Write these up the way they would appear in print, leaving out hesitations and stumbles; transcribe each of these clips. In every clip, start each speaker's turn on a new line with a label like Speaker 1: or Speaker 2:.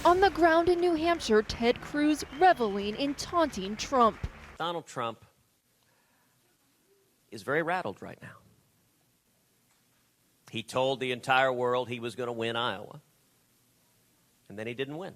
Speaker 1: On the ground in New Hampshire, Ted Cruz reveling in taunting Trump.
Speaker 2: Donald Trump is very rattled right now. He told the entire world he was going to win Iowa, and then he didn't win.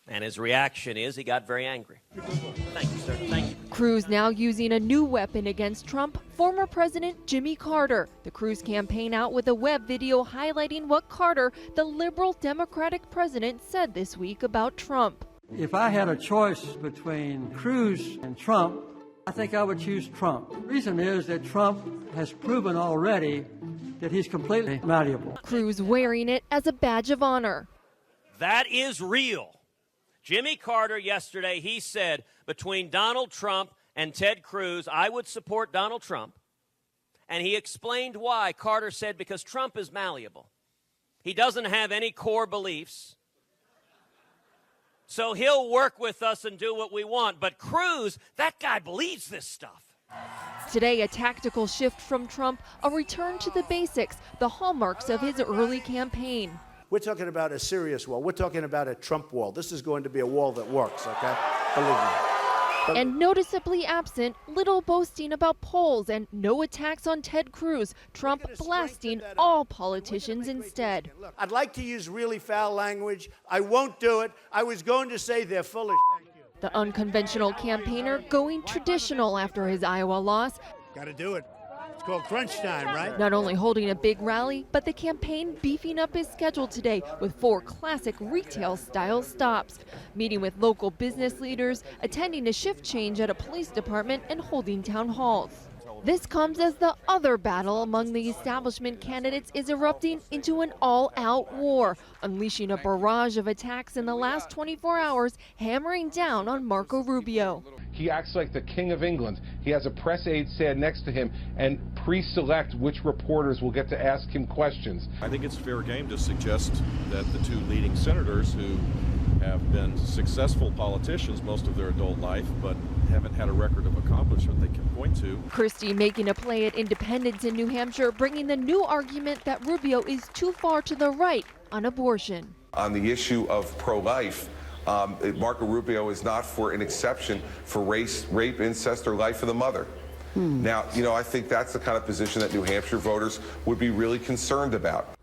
Speaker 2: And his reaction is he got very angry. Thank you, sir. Thank you.
Speaker 1: Cruz now using a new weapon against Trump, former President Jimmy Carter. The Cruz campaign out with a web video highlighting what Carter, the liberal Democratic president, said this week about Trump.
Speaker 3: If I had a choice between Cruz and Trump, I think I would choose Trump. The reason is that Trump has proven already that he's completely malleable.
Speaker 1: Cruz wearing it as a badge of honor.
Speaker 2: That is real. Jimmy Carter yesterday, he said, between Donald Trump and Ted Cruz, I would support Donald Trump. And he explained why. Carter said, because Trump is malleable. He doesn't have any core beliefs. So he'll work with us and do what we want. But Cruz, that guy believes this stuff.
Speaker 1: Today, a tactical shift from Trump, a return to the basics, the hallmarks of his early campaign.
Speaker 4: We're talking about a serious wall. We're talking about a Trump wall. This is going to be a wall that works, okay? Believe me.
Speaker 1: And noticeably absent, little boasting about polls and no attacks on Ted Cruz, Trump blasting all politicians instead.
Speaker 4: Look, I'd like to use really foul language. I won't do it. I was going to say they're full of shit.
Speaker 1: The unconventional campaigner going traditional after his Iowa loss.
Speaker 4: Got to do it. It's called crunch time, right?
Speaker 1: Not only holding a big rally, but the campaign beefing up his schedule today with 4 classic retail-style stops, meeting with local business leaders, attending a shift change at a police department, and holding town halls. This comes as the other battle among the establishment candidates is erupting into an all-out war, unleashing a barrage of attacks in the last 24 hours, hammering down on Marco Rubio.
Speaker 5: He acts like the King of England. He has a press aide stand next to him and pre-select which reporters will get to ask him questions.
Speaker 6: I think it's fair game to suggest that the 2 leading senators who have been successful politicians most of their adult life, but haven't had a record of accomplishment they can point to.
Speaker 1: Christie making a play at independents in New Hampshire, bringing the new argument that Rubio is too far to the right on abortion.
Speaker 7: On the issue of pro-life, Marco Rubio is not for an exception for rape, incest, or life of the mother. Now, I think that's the kind of position that New Hampshire voters would be really concerned about.